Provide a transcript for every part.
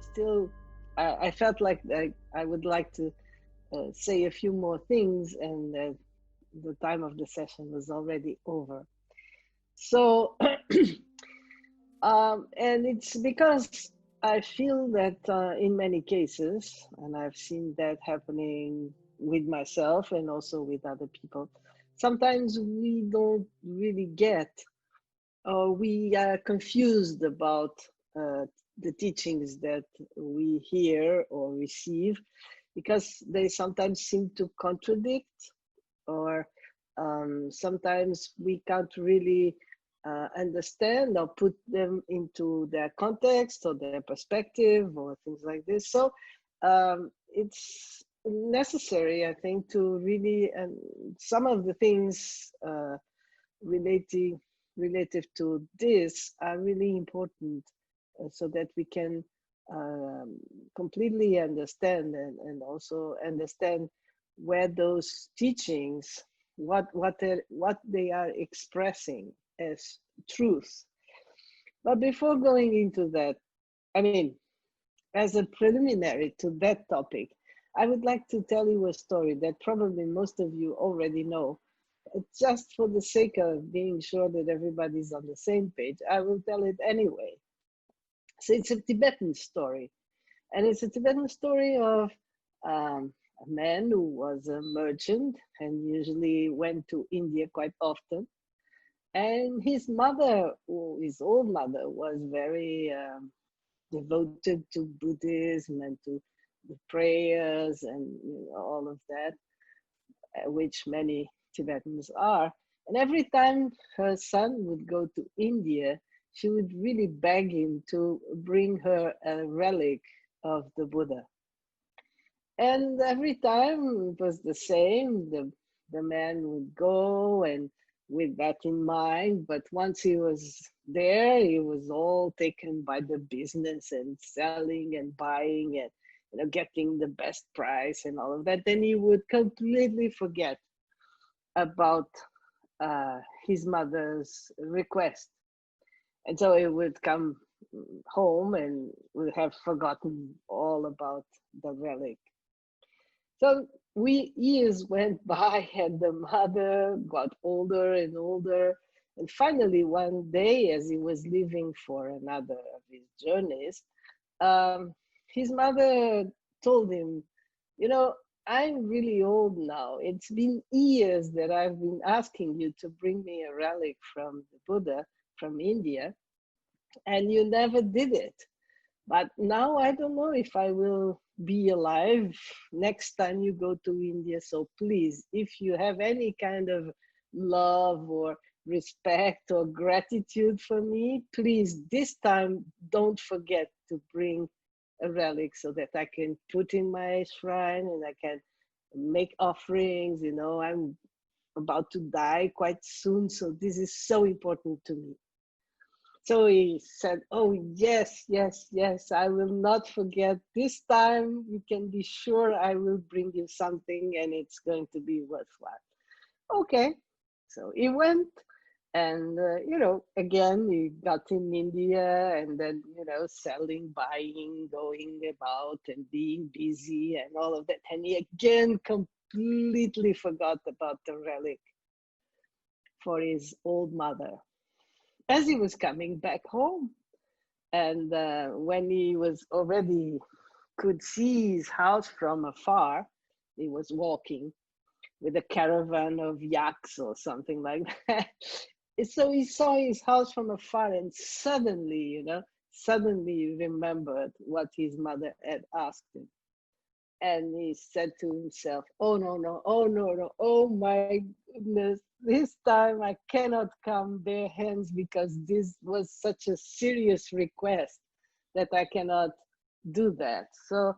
still, I felt like I would like to say a few more things, and the time of the session was already over. So, and it's because I feel that in many cases, and I've seen that happening with myself and also with other people, sometimes we don't really get, or we are confused about the teachings that we hear or receive, because they sometimes seem to contradict, or sometimes we can't really understand or put them into their context or their perspective or things like this. So it's necessary, I think, to really, and some of the things relative to this are really important, so that we can completely understand, and also understand where those teachings, what they are expressing as truth. But before going into that, I mean, as a preliminary to that topic, I would like to tell you a story that probably most of you already know. Just for the sake of being sure that everybody's on the same page, I will tell it anyway. So it's a Tibetan story, and it's a Tibetan story of a man who was a merchant and usually went to India quite often. And his mother, his old mother, was very devoted to Buddhism and to the prayers and all of that, which many Tibetans are. And every time her son would go to India, she would really beg him to bring her a relic of the Buddha. And every time it was the same. The man would go, and with that in mind, but once he was there, he was all taken by the business and selling and buying and getting the best price and all of that. Then he would completely forget about his mother's request. And so he would come home and would have forgotten all about the relic. So years went by, and the mother got older and older. And finally, one day, as he was leaving for another of his journeys, his mother told him, I'm really old now. It's been years that I've been asking you to bring me a relic from the Buddha from India, and you never did it. But now I don't know if I will be alive next time you go to India. So please, if you have any kind of love or respect or gratitude for me, please, this time, don't forget to bring a relic so that I can put in my shrine and I can make offerings. I'm about to die quite soon, so this is so important to me. So he said, oh, yes, yes, yes, I will not forget. This time you can be sure I will bring you something and it's going to be worthwhile. Okay, so he went, and, again, he got in India, and then, selling, buying, going about and being busy and all of that. And he again completely forgot about the relic for his old mother. As he was coming back home, and when he was already could see his house from afar, he was walking with a caravan of yaks or something like that. So he saw his house from afar, and suddenly he remembered what his mother had asked him. And he said to himself, oh no, oh my goodness, this time I cannot come bare hands, because this was such a serious request that I cannot do that. So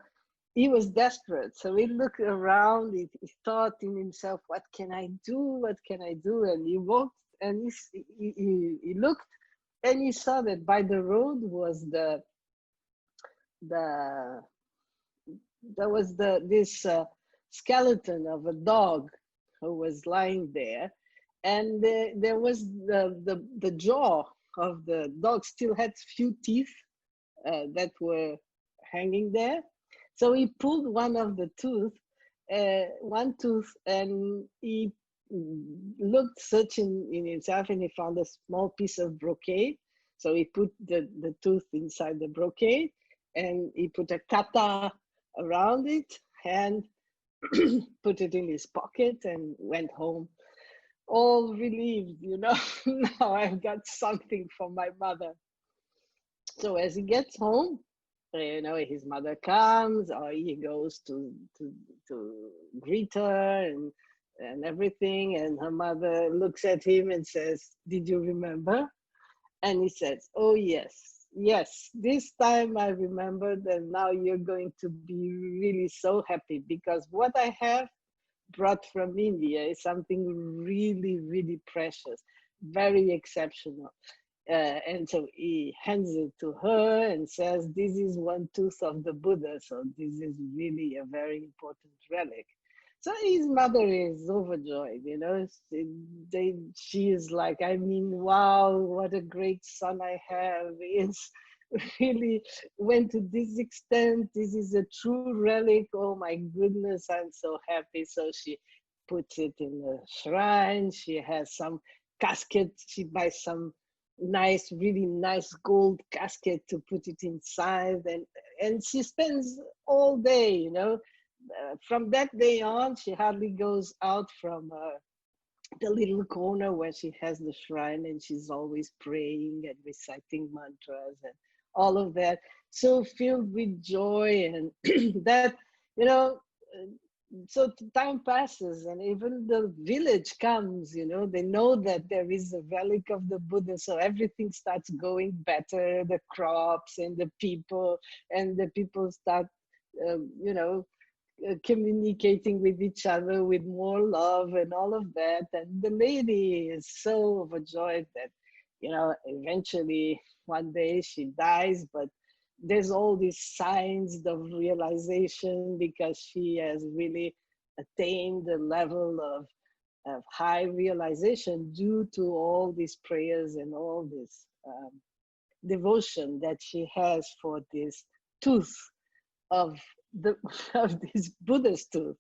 he was desperate. So he looked around, he thought in himself, what can I do? And he walked, and he looked, and he saw that by the road was this skeleton of a dog who was lying there, and there was the jaw of the dog still had few teeth that were hanging there. So he pulled one of the one tooth, and he looked searching in himself, and he found a small piece of brocade. So he put the tooth inside the brocade, and he put a kata around it and put it in his pocket and went home, all relieved, you know. Now I've got something for my mother. So as he gets home, you know, his mother comes, or he goes to greet her and everything, and her mother looks at him and says, "Did you remember?" And he says, "Oh yes, yes, this time I remembered, and now you're going to be really so happy, because what I have brought from India is something really, really precious, very exceptional." And so he hands it to her and says, "This is one tooth of the Buddha, so this is really a very important relic." So his mother is overjoyed, you know. She is like, I mean, wow, what a great son I have. It's really went to this extent. This is a true relic. Oh my goodness, I'm so happy. So she puts it in the shrine. She has some casket. She buys some nice, really nice gold casket to put it inside, and she spends all day, you know. From that day on, she hardly goes out from the little corner where she has the shrine, and she's always praying and reciting mantras and all of that, so filled with joy. And that, you know, so time passes, and even the village comes, you know, they know that there is a relic of the Buddha, so everything starts going better, the crops and the people start, you know, communicating with each other with more love and all of that. And the lady is so overjoyed that, you know, eventually one day she dies, but there's all these signs of realization, because she has really attained the level of high realization due to all these prayers and all this devotion that she has for this tooth of of this Buddha's tooth.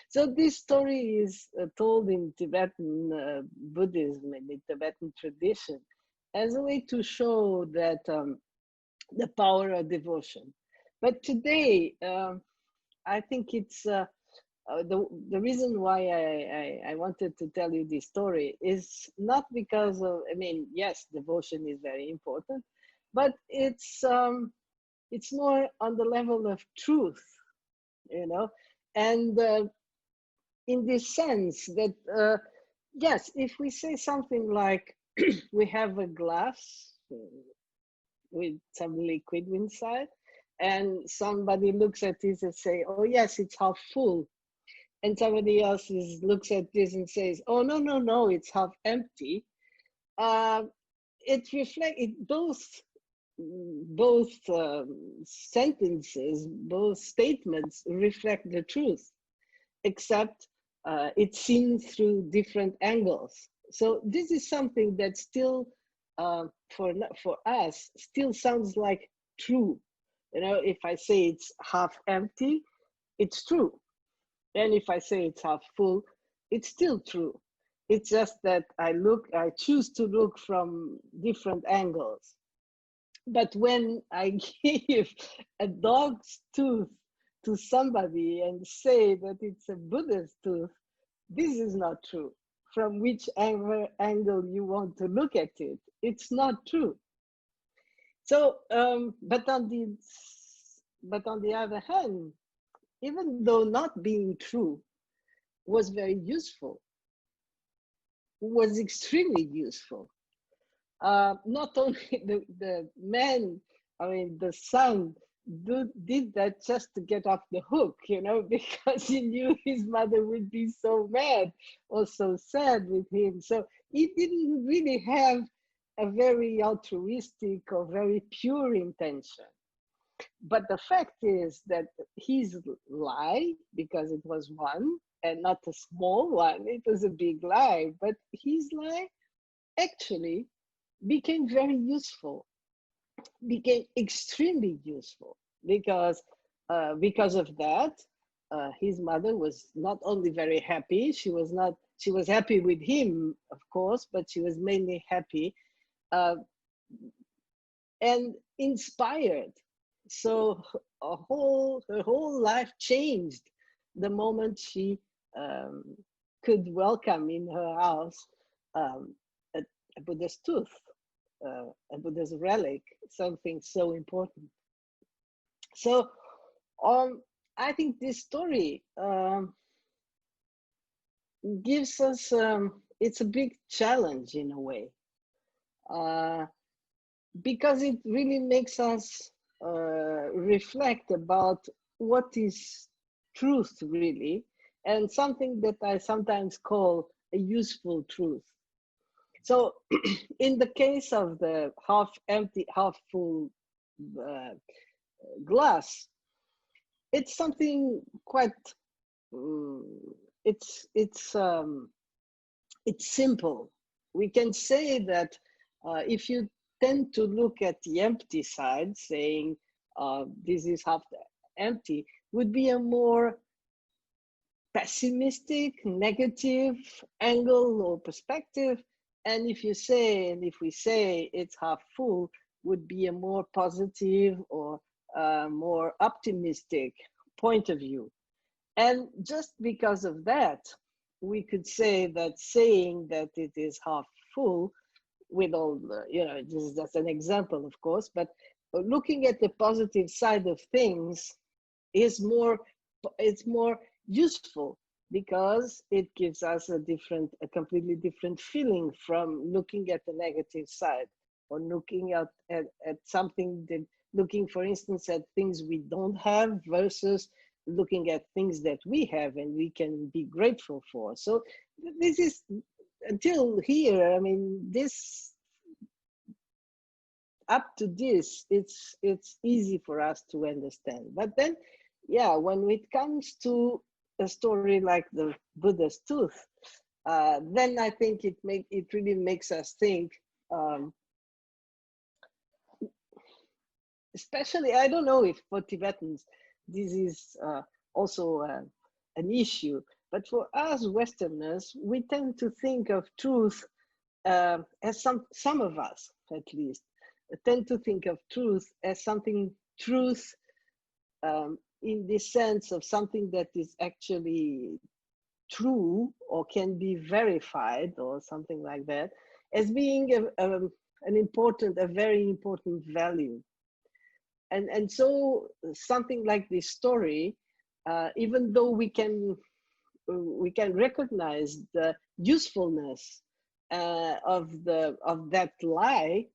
So this story is told in Tibetan Buddhism and the Tibetan tradition as a way to show that the power of devotion. But today, I think it's the reason why I wanted to tell you this story is not because of, I mean, yes, devotion is very important, but it's more on the level of truth, you know, and in this sense that, yes, if we say something like, we have a glass with some liquid inside, and somebody looks at this and say, "Oh yes, it's half full," and somebody else looks at this and says, "Oh no, no, no, it's half empty," it reflects both sentences, both statements reflect the truth, except it's seen through different angles. So this is something that still, for us, still sounds like true. You know, if I say it's half empty, it's true. And if I say it's half full, it's still true. It's just that I choose to look from different angles. But when I give a dog's tooth to somebody and say that it's a Buddha's tooth, this is not true. From which angle you want to look at it, it's not true. So, but on the other hand, even though not being true was very useful, was extremely useful. Not only the man, I mean, the son did that just to get off the hook, you know, because he knew his mother would be so mad or so sad with him. So he didn't really have a very altruistic or very pure intention. But the fact is that his lie, because it was one and not a small one, it was a big lie, but his lie actually became very useful, became extremely useful, because of that, his mother was not only very happy, she was happy with him, of course, but she was mainly happy and inspired. So her whole life changed the moment she could welcome in her house um, a Buddha's tooth, a Buddha's relic, something so important. So I think this story gives us, it's a big challenge in a way, because it really makes us reflect about what is truth really, and something that I sometimes call a useful truth. So in the case of the half empty, half full glass, it's something quite, it's simple. We can say that if you tend to look at the empty side, saying this is half empty, would be a more pessimistic, negative angle or perspective. And if we say it's half full, would be a more positive or more optimistic point of view. And just because of that, we could say that saying that it is half full, with all the, this is just an example, of course, but looking at the positive side of things is it's more useful, because it gives us a completely different feeling from looking at the negative side, or looking at something that, looking, for instance, at things we don't have versus looking at things that we have and we can be grateful for. So this is, until here, I mean, up to this, it's easy for us to understand. But then, yeah, when it comes to a story like the Buddha's tooth, then I think it really makes us think. Especially, I don't know if for Tibetans this is also an issue, but for us Westerners, we tend to think of truth as some of us, at least, tend to think of truth as something in the sense of something that is actually true or can be verified or something like that, as being a very important value. And so something like this story, even though we can recognize the usefulness of that lie,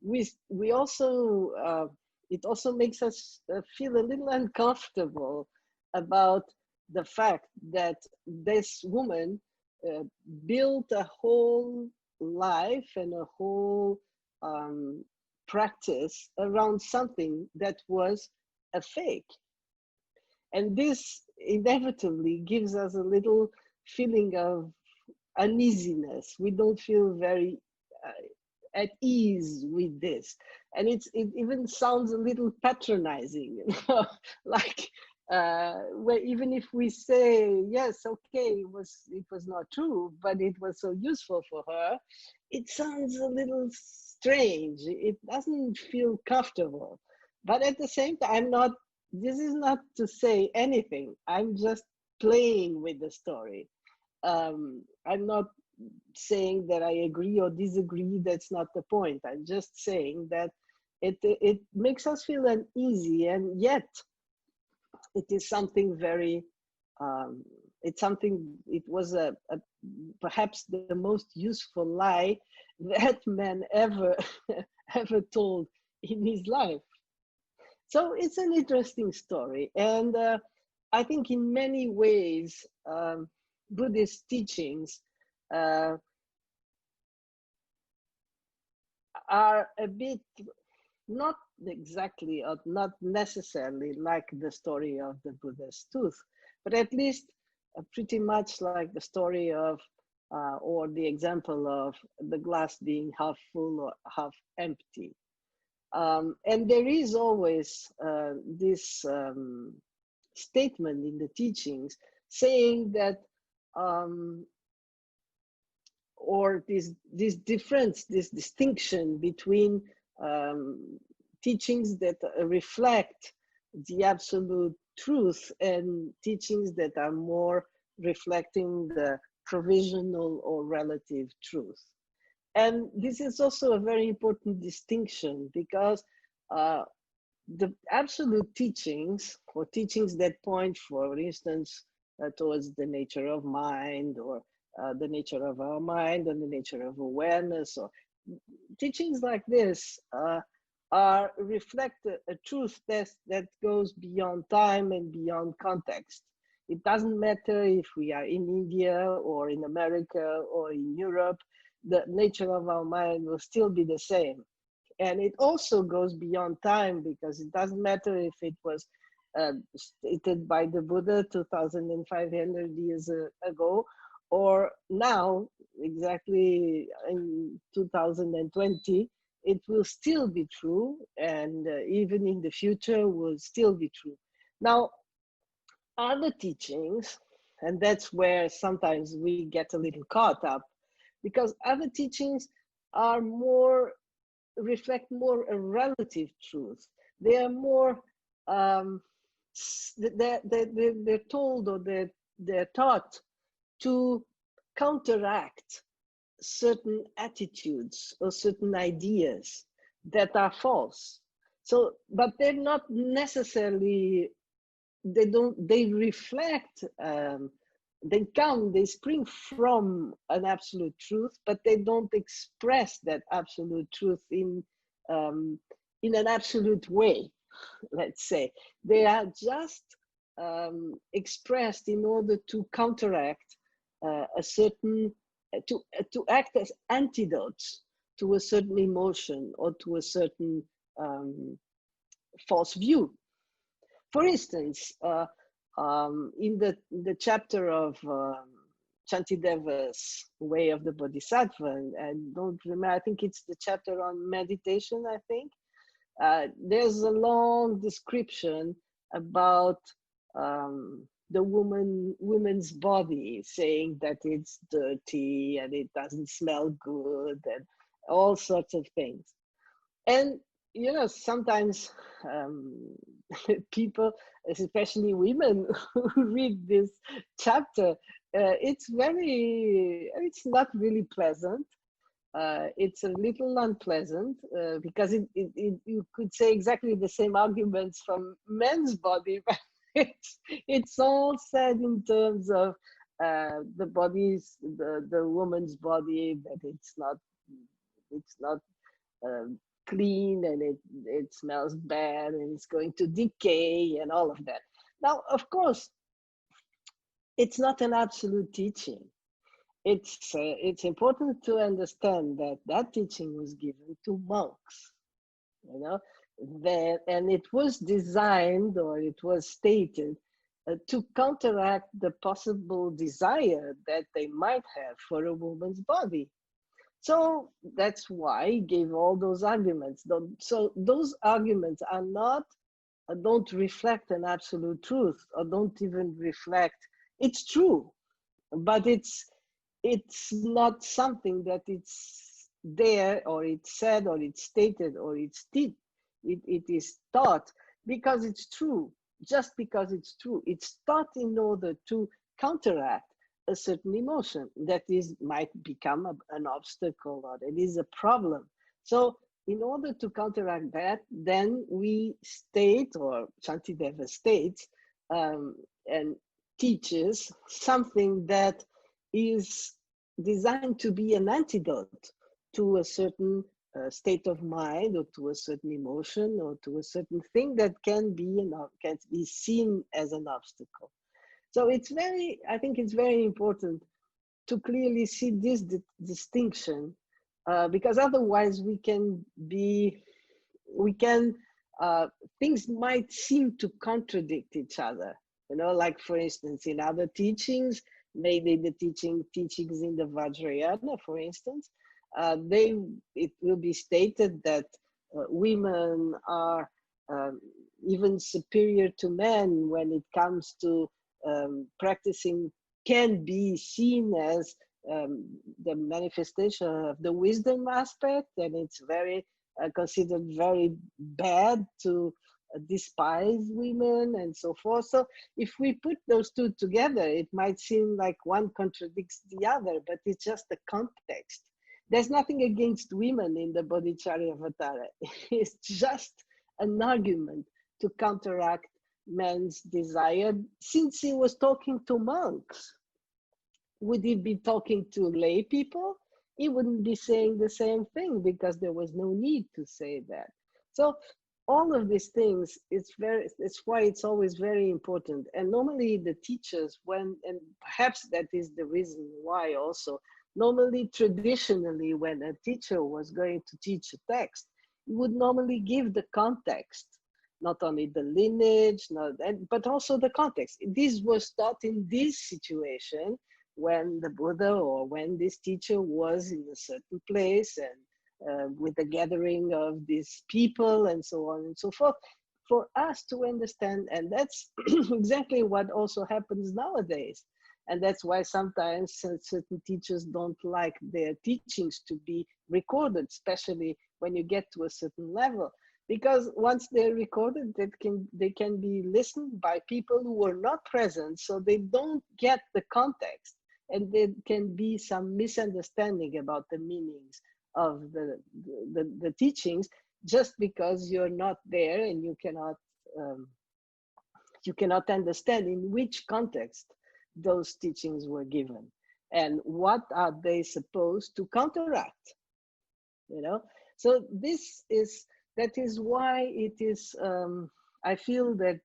we also it also makes us feel a little uncomfortable about the fact that this woman built a whole life and a whole practice around something that was a fake. And this inevitably gives us a little feeling of uneasiness. We don't feel very at ease with this. And it even sounds a little patronizing, like where even if we say, yes, okay, it was not true, but it was so useful for her, it sounds a little strange. It doesn't feel comfortable. But at the same time, this is not to say anything. I'm just playing with the story. I'm not saying that I agree or disagree. That's not the point. I'm just saying that it makes us feel uneasy, and yet it is something very, it was perhaps the most useful lie that man ever told in his life. So it's an interesting story. And I think in many ways, Buddhist teachings are a bit, not exactly or not necessarily like the story of the Buddha's tooth, but at least pretty much like the story of, or the example of the glass being half full or half empty. And there is always this statement in the teachings saying that, or this difference, this distinction between teachings that reflect the absolute truth and teachings that are more reflecting the provisional or relative truth. And this is also a very important distinction, because the absolute teachings, or teachings that point, for instance, towards the nature of mind, or the nature of our mind, and the nature of awareness, or teachings like this reflect a truth that goes beyond time and beyond context. It doesn't matter if we are in India or in America or in Europe, the nature of our mind will still be the same. And it also goes beyond time, because it doesn't matter if it was stated by the Buddha 2,500 years ago, or now, exactly in 2020, it will still be true, and even in the future will still be true. Now, other teachings, and that's where sometimes we get a little caught up, because other teachings are more, reflect more a relative truth. They are more, they're told, or they're taught to counteract certain attitudes or certain ideas that are false. So, but they're not necessarily, they reflect, they spring from an absolute truth, but they don't express that absolute truth in an absolute way, let's say. They are just expressed in order to counteract a certain, to act as antidotes to a certain emotion or to a certain false view. For instance, in the chapter of Shantideva's Way of the Bodhisattva, and don't remember, I think it's the chapter on meditation, I think, there's a long description about the woman's body, saying that it's dirty and it doesn't smell good and all sorts of things. And you know, sometimes people, especially women, who read this chapter, it's not really pleasant. It's a little unpleasant, because you could say exactly the same arguments from men's body, but it's all said in terms of the body's, the woman's body, that it's not clean, and it smells bad, and it's going to decay and all of that. Now, of course, it's not an absolute teaching. It's important to understand that teaching was given to monks, you know, and it was designed, or it was stated, to counteract the possible desire that they might have for a woman's body. So that's why he gave all those arguments. So those arguments are not, don't reflect an absolute truth, or don't even reflect, it's true, but it's not something that it's there, or it's said, or it's stated, or it is taught because it's true, just because it's true. It's taught in order to counteract a certain emotion that might become an obstacle, or it is a problem. So in order to counteract that, then we state, or Shantideva states, and teaches something that is designed to be an antidote to a certain state of mind, or to a certain emotion, or to a certain thing that can be seen as an obstacle. So I think it's very important to clearly see this distinction, because otherwise things might seem to contradict each other. You know, like for instance, in other teachings, maybe the teachings in the Vajrayana, for instance, it will be stated that women are even superior to men when it comes to practicing, can be seen as the manifestation of the wisdom aspect, and it's very considered very bad to despise women and so forth. So if we put those two together, it might seem like one contradicts the other, but it's just the context. There's nothing against women in the Bodhicharya Avatara. It's just an argument to counteract man's desire, since he was talking to monks. Would he be talking to lay people? He wouldn't be saying the same thing, because there was no need to say that. So all of these things, it's why it's always very important. And normally the teachers, and perhaps that is the reason why also, normally traditionally when a teacher was going to teach a text, he would normally give the context, not only the lineage, but also the context. This was taught in this situation when the Buddha or when this teacher was in a certain place, and with the gathering of these people and so on and so forth, for us to understand. And that's exactly what also happens nowadays. And that's why sometimes certain teachers don't like their teachings to be recorded, especially when you get to a certain level. Because once they're recorded, they can be listened by people who were not present, so they don't get the context. And there can be some misunderstanding about the meanings of the teachings, just because you're not there and you cannot understand in which context those teachings were given and what are they supposed to counteract, you know. So that is why it is I feel that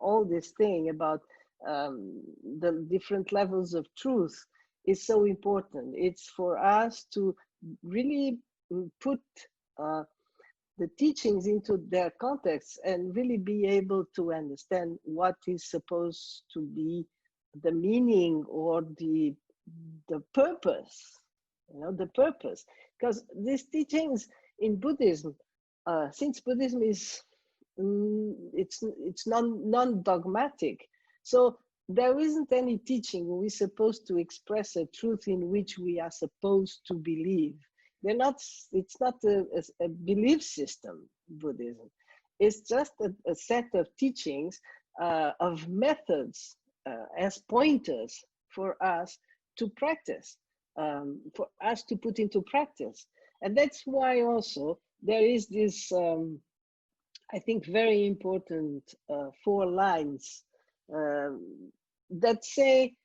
all this thing about the different levels of truth is so important. It's for us to really put the teachings into their context and really be able to understand what is supposed to be the meaning or the purpose, you know, the purpose. Because these teachings in Buddhism, since Buddhism is it's non-dogmatic, so there isn't any teaching where we're supposed to express a truth in which we are supposed to believe. It's not a belief system, Buddhism. It's just a set of teachings, of methods, as pointers for us to practice, for us to put into practice. And that's why also there is this, I think, very important 4 lines that say,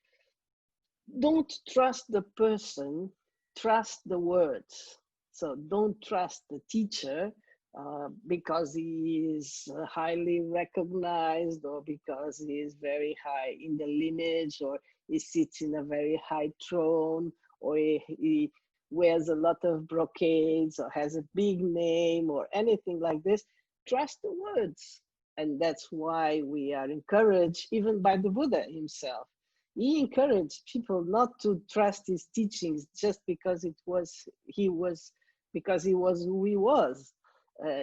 don't trust the person, trust the words. So don't trust the teacher because he is highly recognized, or because he is very high in the lineage, or he sits in a very high throne, or he wears a lot of brocades, or has a big name, or anything like this. Trust the words. And that's why we are encouraged, even by the Buddha himself. He encouraged people not to trust his teachings just because he was who he was.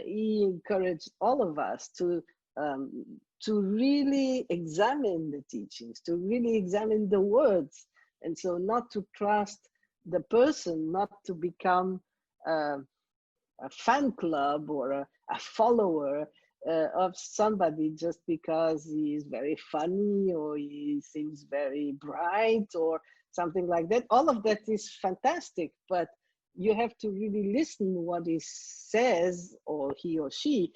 He encouraged all of us to really examine the teachings, to really examine the words, and so not to trust the person, not to become a fan club or a follower of somebody just because he is very funny, or he seems very bright, or something like that. All of that is fantastic, but you have to really listen what he says, or he or she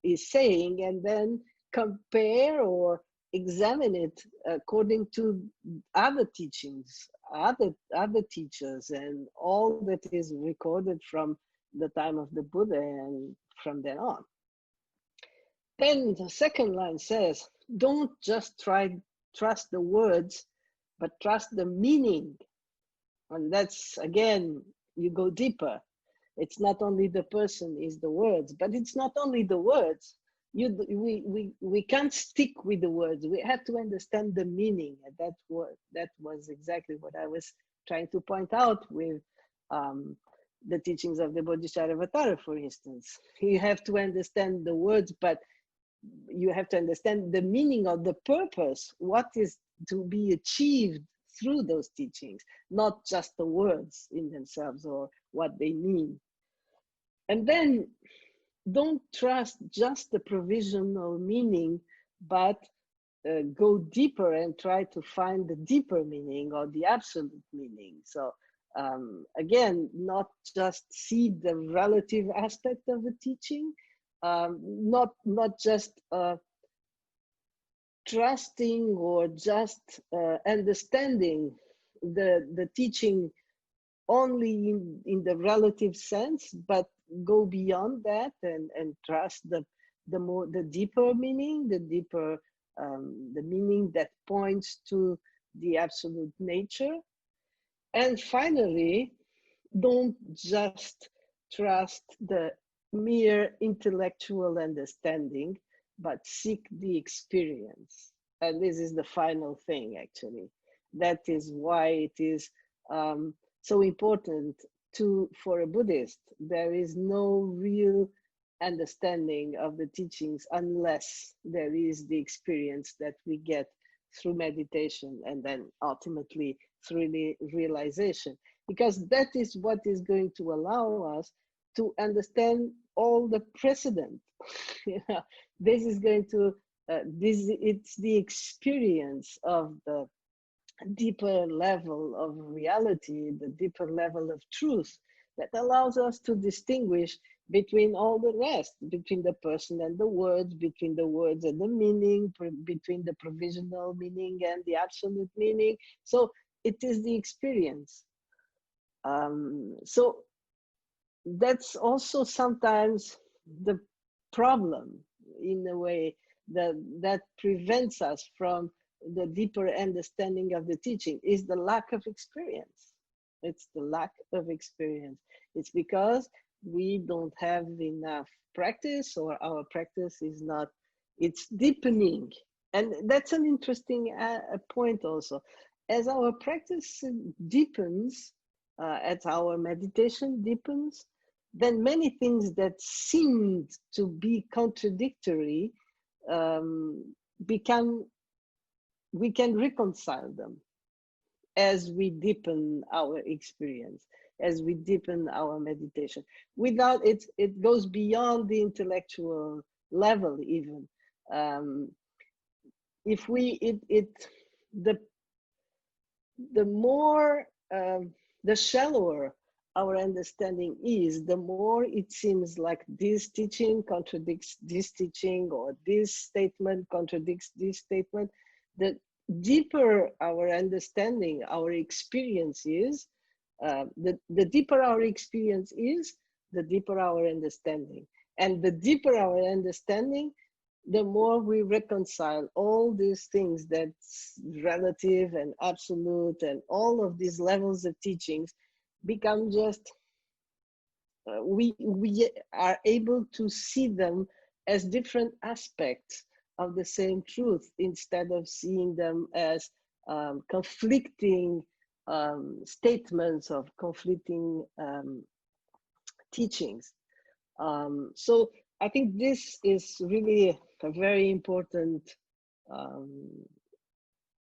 is saying, and then compare or examine it according to other teachings, other teachers, and all that is recorded from the time of the Buddha and from then on. Then the second line says, don't just trust the words, but trust the meaning. And that's, again, you go deeper. It's not only the person is the words, but it's not only the words. We can't stick with the words. We have to understand the meaning. And that was exactly what I was trying to point out with the teachings of the Bodhicharya, for instance. You have to understand the words, but you have to understand the meaning of the purpose, what is to be achieved through those teachings, not just the words in themselves or what they mean. And then don't trust just the provisional meaning, but go deeper and try to find the deeper meaning or the absolute meaning. So again, not just see the relative aspect of the teaching, not just trusting or just understanding the teaching only in the relative sense, but go beyond that and trust the deeper meaning, the meaning that points to the absolute nature. And finally, don't just trust the mere intellectual understanding, but seek the experience. And this is the final thing, actually. That is why it is so important for a Buddhist. There is no real understanding of the teachings unless there is the experience that we get through meditation and then ultimately through the realization, because that is what is going to allow us to understand all the precedent. This is going to it's the experience of the deeper level of reality, the deeper level of truth that allows us to distinguish between all the rest, between the person and the words, between the words and the meaning, between the provisional meaning and the absolute meaning. So it is the experience. So that's also sometimes the problem, in a way, that prevents us from the deeper understanding of the teaching, is the lack of experience. It's the lack of experience. It's because we don't have enough practice, or our practice is not, it's deepening. And that's an interesting point also. As our practice deepens, as our meditation deepens, then many things that seemed to be contradictory we can reconcile them as we deepen our experience, as we deepen our meditation. Without it, it goes beyond the intellectual level even. If we, the more, the shallower our understanding is, the more it seems like this teaching contradicts this teaching, or this statement contradicts this statement. The deeper our understanding, our experience is, the deeper our experience is, the deeper our understanding. And the deeper our understanding, the more we reconcile all these things that's relative and absolute, and all of these levels of teachings become just, we are able to see them as different aspects of the same truth, instead of seeing them as conflicting statements of conflicting teachings. So I think this is really a very important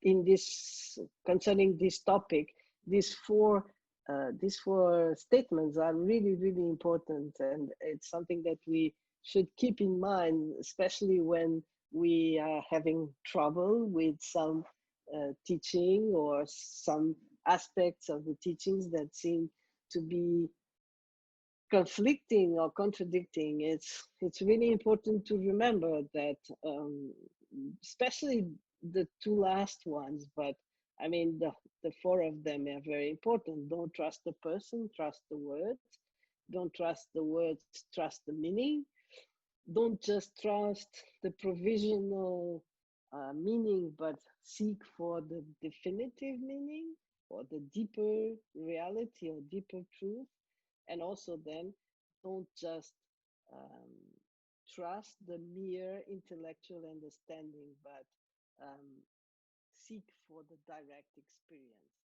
in this, concerning this topic. These four statements are really, really important, and it's something that we should keep in mind, especially when we are having trouble with some teaching, or some aspects of the teachings that seem to be conflicting or contradicting. It's really important to remember that, especially the two last ones, but I mean, the four of them are very important. Don't trust the person, trust the words. Don't trust the words, trust the meaning. Don't just trust the provisional meaning, but seek for the definitive meaning, or the deeper reality or deeper truth. And also then, don't just trust the mere intellectual understanding, but seek for the direct experience.